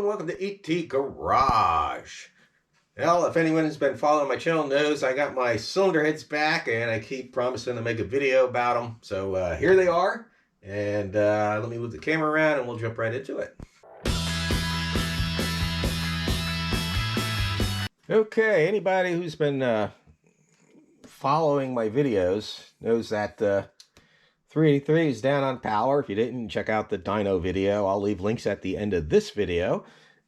and welcome to ET Garage. Well, if anyone has been following my channel knows I got my cylinder heads back and I keep promising to make a video about them. So here they are, and let me move the camera around and we'll jump right into it. Okay, anybody who's been following my videos knows that 383 is down on power. If you didn't, check out the dyno video. I'll leave links at the end of this video.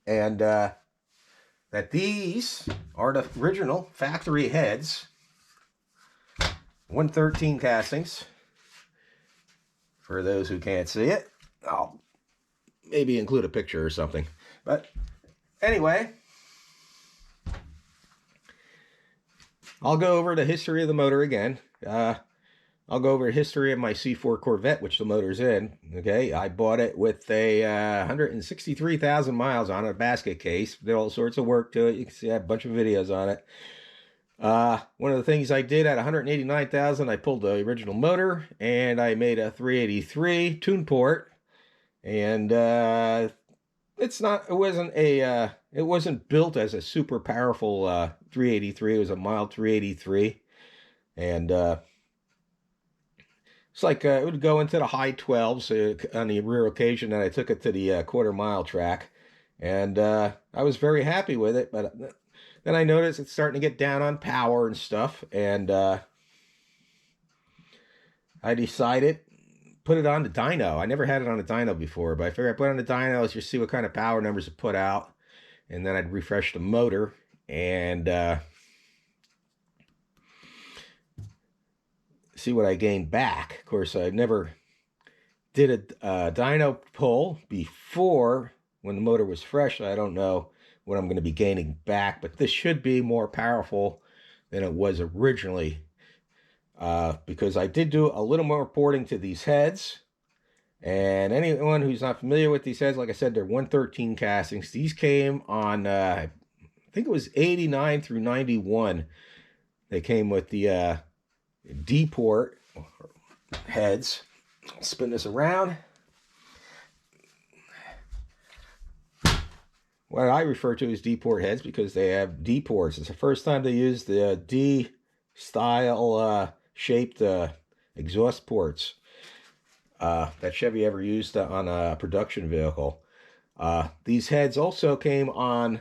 And that these are the original factory heads. 113 castings. For those who can't see it, I'll maybe include a picture or something. But anyway, I'll go over the history of the motor again. I'll go over the history of my C4 Corvette, which the motor's in. Okay, I bought it with a 163,000 miles on it, a basket case. Did all sorts of work to it. You can see I have a bunch of videos on it. One of the things I did at 189,000, I pulled the original motor and I made a 383 tune port. And it wasn't built as a super powerful 383. It was a mild 383, and it's like it would go into the high 12s on the rare occasion that I took it to the quarter-mile track, and I was very happy with it. But then I noticed it's starting to get down on power and stuff, and I decided put it on the dyno. I never had it on a dyno before, but I figured I put it on the dyno, let's just see what kind of power numbers it put out, and then I'd refresh the motor and see what I gained back. Of course, I never did a dyno pull before when the motor was fresh. I don't know what I'm going to be gaining back, but this should be more powerful than it was originally, because I did do a little more porting to these heads. And anyone who's not familiar with these heads, like I said, they're 113 castings. These came on, I think it was 89 through 91. They came with the D-port heads. I'll spin this around. What I refer to as D-port heads because they have D-ports. It's the first time they used the D-style shaped exhaust ports that Chevy ever used on a production vehicle. These heads also came on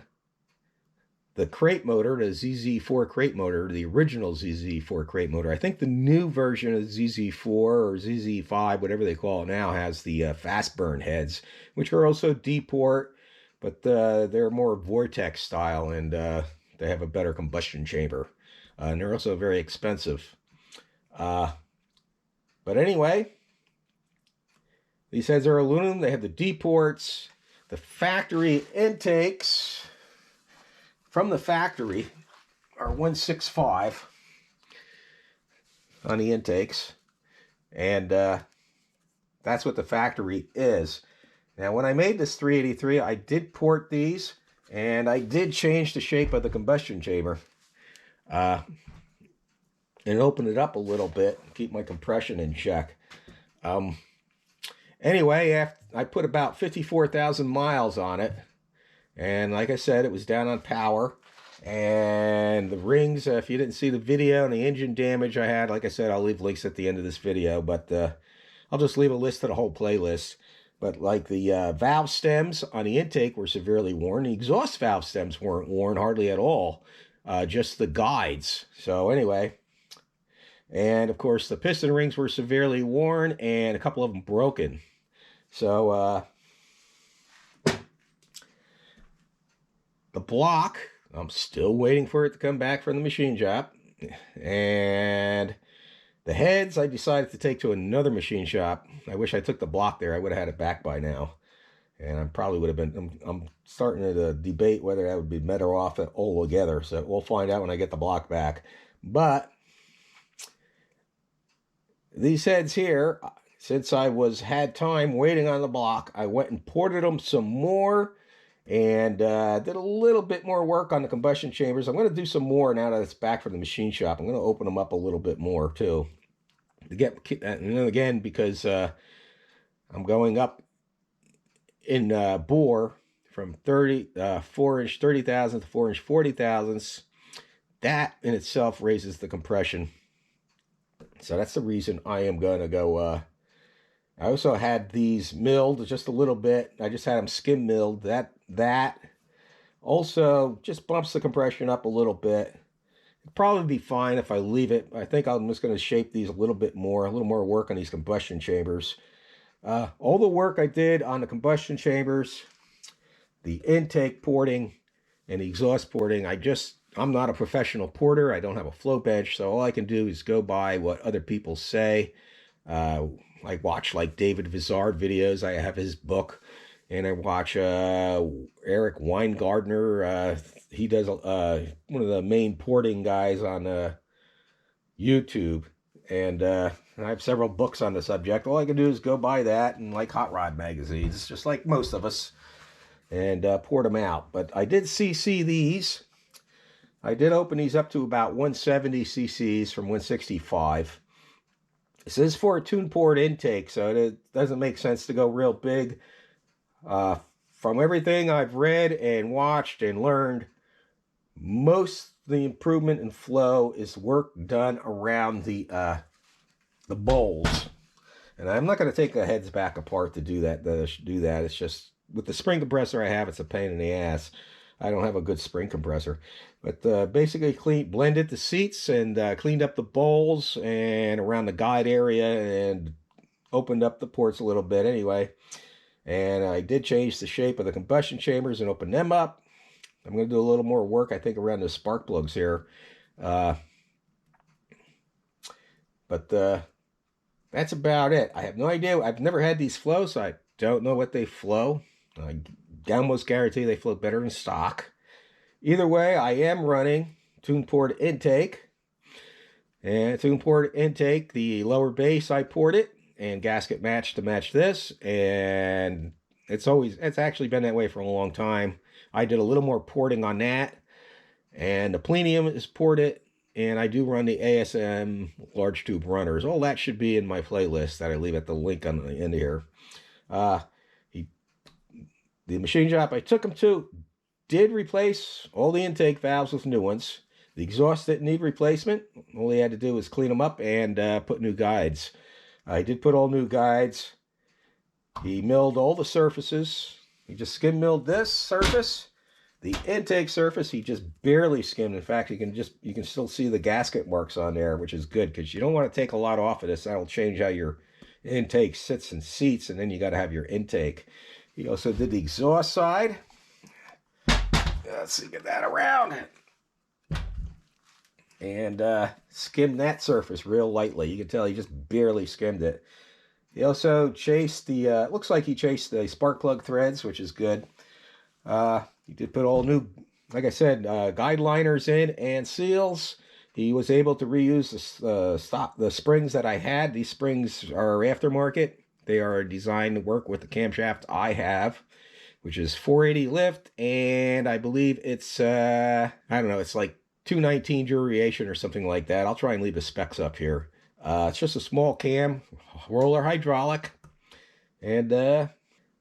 the crate motor, the ZZ4 crate motor, the original ZZ4 crate motor. I think the new version of ZZ4 or ZZ5, whatever they call it now, has the fast burn heads, which are also D-port, but they're more Vortex style, and they have a better combustion chamber. And they're also very expensive. But anyway, these heads are aluminum. They have the D-ports. The factory intakes from the factory are 165 on the intakes. And that's what the factory is. Now, when I made this 383, I did port these, and I did change the shape of the combustion chamber. And open it up a little bit, keep my compression in check. Anyway, I put about 54,000 miles on it, and like I said, it was down on power. And the rings, if you didn't see the video and the engine damage I had, like I said, I'll leave links at the end of this video, but I'll just leave a list of the whole playlist. But like the valve stems on the intake were severely worn. The exhaust valve stems weren't worn hardly at all, just the guides. So anyway, and of course the piston rings were severely worn and a couple of them broken. So the block, I'm still waiting for it to come back from the machine shop. And the heads, I decided to take to another machine shop. I wish I took the block there. I would have had it back by now. And I probably would have been, I'm starting to debate whether that would be better off altogether. So we'll find out when I get the block back. But these heads here, since I had time waiting on the block, I went and ported them some more and did a little bit more work on the combustion chambers. I'm going to do some more now that it's back from the machine shop. I'm going to open them up a little bit more too. And then again, because I'm going up in bore from 4-inch 30,000 to 4-inch 40,000s. That in itself raises the compression. So that's the reason I am going to go. I also had these milled just a little bit. I just had them skim milled. That also just bumps the compression up a little bit. It'd probably be fine if I leave it. I think I'm just going to shape these a little more work on these combustion chambers. All the work I did on the combustion chambers, the intake porting, and the exhaust porting, I'm not a professional porter. I don't have a flow bench, so all I can do is go by what other people say. I watch like David Vizard videos. I have his book, and I watch Eric Weingardner. He does one of the main porting guys on YouTube, and I have several books on the subject. All I can do is go by that and like hot rod magazines, just like most of us, and port them out. But I did CC these. I did open these up to about 170 cc's from 165. This is for a tune port intake, so it doesn't make sense to go real big. From everything I've read and watched and learned, most of the improvement in flow is work done around the bowls. And I'm not going to take the heads back apart to do that. It's just with the spring compressor I have, it's a pain in the ass. I don't have a good spring compressor. But basically blended the seats and cleaned up the bowls and around the guide area and opened up the ports a little bit anyway. And I did change the shape of the combustion chambers and open them up. I'm going to do a little more work, I think, around the spark plugs here. But that's about it. I have no idea. I've never had these flow, so I don't know what they flow. I almost guarantee they flow better in stock. Either way, I am running tune port intake. And tune port intake, the lower base, I poured it and gasket match to match this. And it's actually been that way for a long time. I did a little more porting on that. And the plenum is ported. And I do run the ASM large tube runners. All that should be in my playlist that I leave at the link on the end here. The machine shop I took him to did replace all the intake valves with new ones. The exhaust didn't need replacement. All he had to do was clean them up and put new guides. I did put all new guides. He milled all the surfaces. He just skim milled this surface. The intake surface, he just barely skimmed. In fact, you can still see the gasket marks on there, which is good because you don't want to take a lot off of this. That'll change how your intake sits and seats, and then you got to have your intake. He also did the exhaust side. Let's see, get that around. And skimmed that surface real lightly. You can tell he just barely skimmed it. He also chased the, looks like he chased the spark plug threads, which is good. He did put all new, like I said, guide liners in and seals. He was able to reuse the springs that I had. These springs are aftermarket. They are designed to work with the camshaft I have, which is 480 lift, and I believe it's, I don't know, it's like 219 duration or something like that. I'll try and leave the specs up here. It's just a small cam, roller hydraulic, and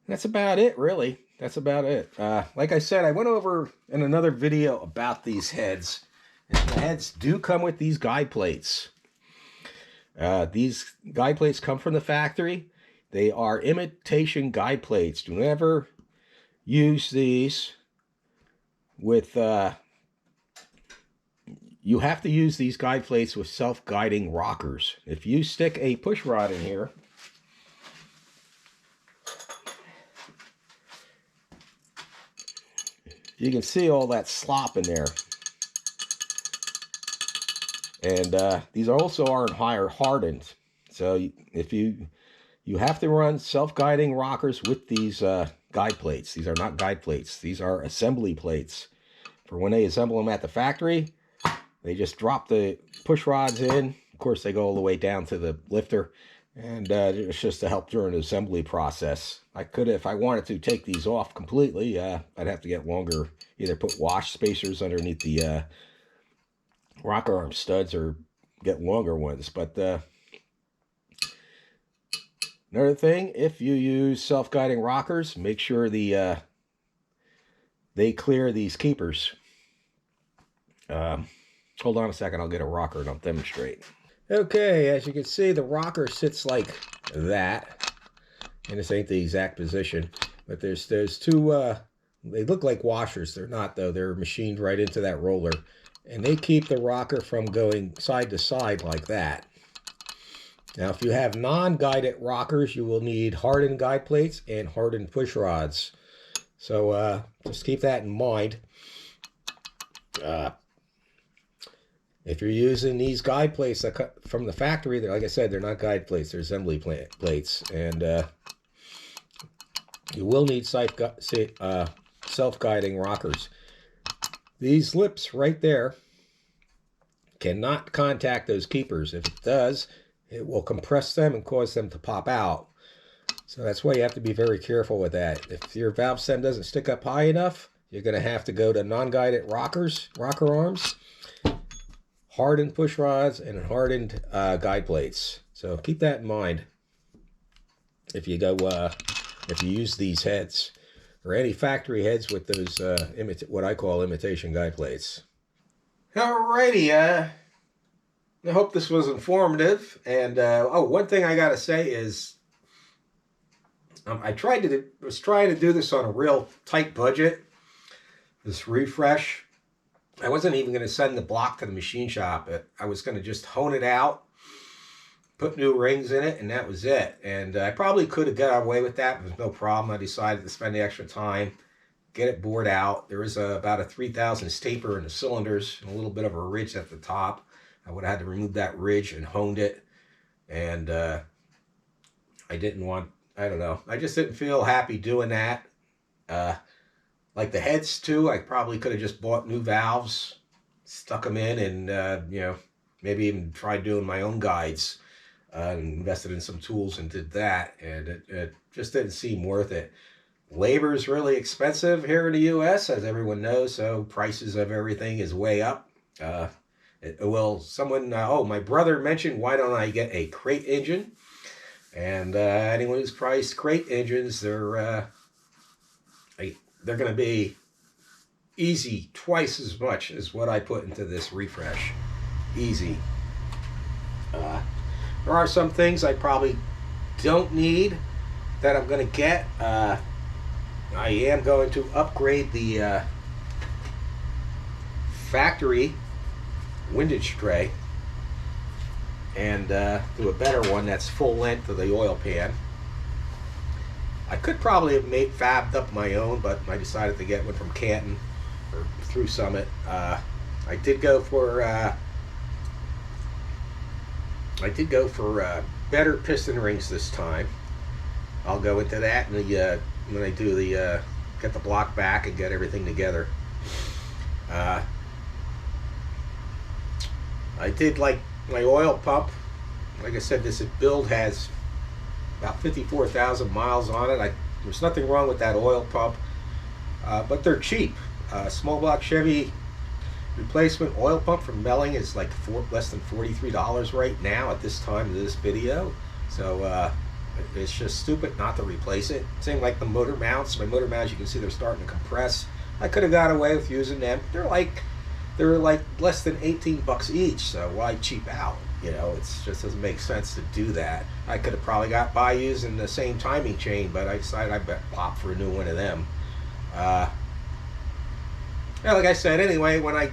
that's about it, really. That's about it. Like I said, I went over in another video about these heads. And the heads do come with these guide plates. These guide plates come from the factory. They are imitation guide plates. Do never use these with... you have to use these guide plates with self-guiding rockers. If you stick a push rod in here... you can see all that slop in there. And these also aren't hardened. So if you have to run self-guiding rockers with these guide plates. These are not guide plates. These are assembly plates. For when they assemble them at the factory, they just drop the push rods in. Of course, they go all the way down to the lifter. And it's just to help during the assembly process. I could, if I wanted to take these off completely, I'd have to get longer, either put wash spacers underneath the rocker arm studs or get longer ones. But another thing, if you use self-guiding rockers, make sure the they clear these keepers. Hold on a second, I'll get a rocker and I'll demonstrate. Okay, as you can see, the rocker sits like that. And this ain't the exact position, but there's two, they look like washers. They're not, though. They're machined right into that roller. And they keep the rocker from going side to side like that. Now, if you have non-guided rockers, you will need hardened guide plates and hardened push rods. So just keep that in mind. If you're using these guide plates from the factory, like I said, they're not guide plates, they're assembly plates. And you will need self-guiding rockers. These lips right there cannot contact those keepers. If it does, it will compress them and cause them to pop out. So that's why you have to be very careful with that. If your valve stem doesn't stick up high enough, you're going to have to go to non-guided rocker arms, hardened push rods, and hardened guide plates. So keep that in mind if you go if you use these heads or any factory heads with those what I call imitation guide plates. Alrighty, I hope this was informative. And one thing I gotta say is I was trying to do this on a real tight budget. This refresh. I wasn't even going to send the block to the machine shop. I was going to just hone it out, put new rings in it, and that was it. And I probably could have got away with that. There's no problem. I decided to spend the extra time, get it bored out. There was about a 3,000 taper in the cylinders and a little bit of a ridge at the top. I would have had to remove that ridge and honed it. And I didn't want, I don't know. I just didn't feel happy doing that. Like the heads too, I probably could have just bought new valves, stuck them in, and you know, maybe even tried doing my own guides, and invested in some tools and did that, and it just didn't seem worth it. Labor is really expensive here in the U.S., as everyone knows, so prices of everything is way up. My brother mentioned, why don't I get a crate engine? And anyone who's priced crate engines, they're going to be easy twice as much as what I put into this refresh. Easy. There are some things I probably don't need that I'm going to get. I am going to upgrade the factory windage tray and do a better one that's full length of the oil pan. I could probably have fabbed up my own, but I decided to get one from Canton or through Summit. I did go for better piston rings this time. I'll go into that when I do get the block back and get everything together. I did like my oil pump. Like I said, this build has about 54,000 miles on it. There's nothing wrong with that oil pump, but they're cheap. Small block Chevy replacement oil pump from Melling is like less than $43 right now at this time of this video. So it's just stupid not to replace it. Same like the motor mounts. My motor mounts, you can see they're starting to compress. I could have got away with using them. They're like less than 18 bucks each. So why cheap out? You know, it just doesn't make sense to do that. I could have probably got by using the same timing chain, but I decided I'd pop for a new one of them. Yeah, like I said, anyway, when I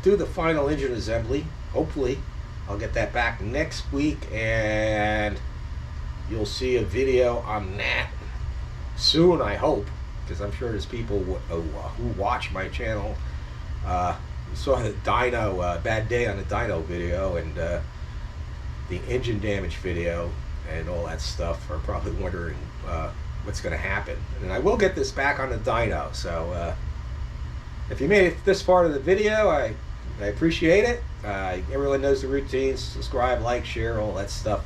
do the final engine assembly, hopefully I'll get that back next week, and you'll see a video on that soon, I hope, because I'm sure there's people who watch my channel saw the dyno, bad day on the dyno video, and the engine damage video and all that stuff, are probably wondering what's going to happen. And I will get this back on the dyno. So if you made it this far to the video, I appreciate it. Everyone knows the routines. Subscribe, like, share, all that stuff.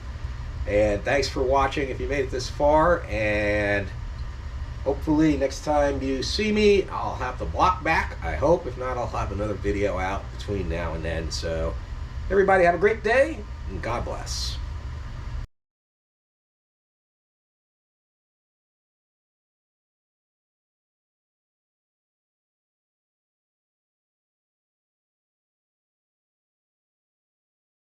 And thanks for watching if you made it this far. And hopefully next time you see me, I'll have the block back, I hope. If not, I'll have another video out between now and then. So everybody have a great day, and God bless.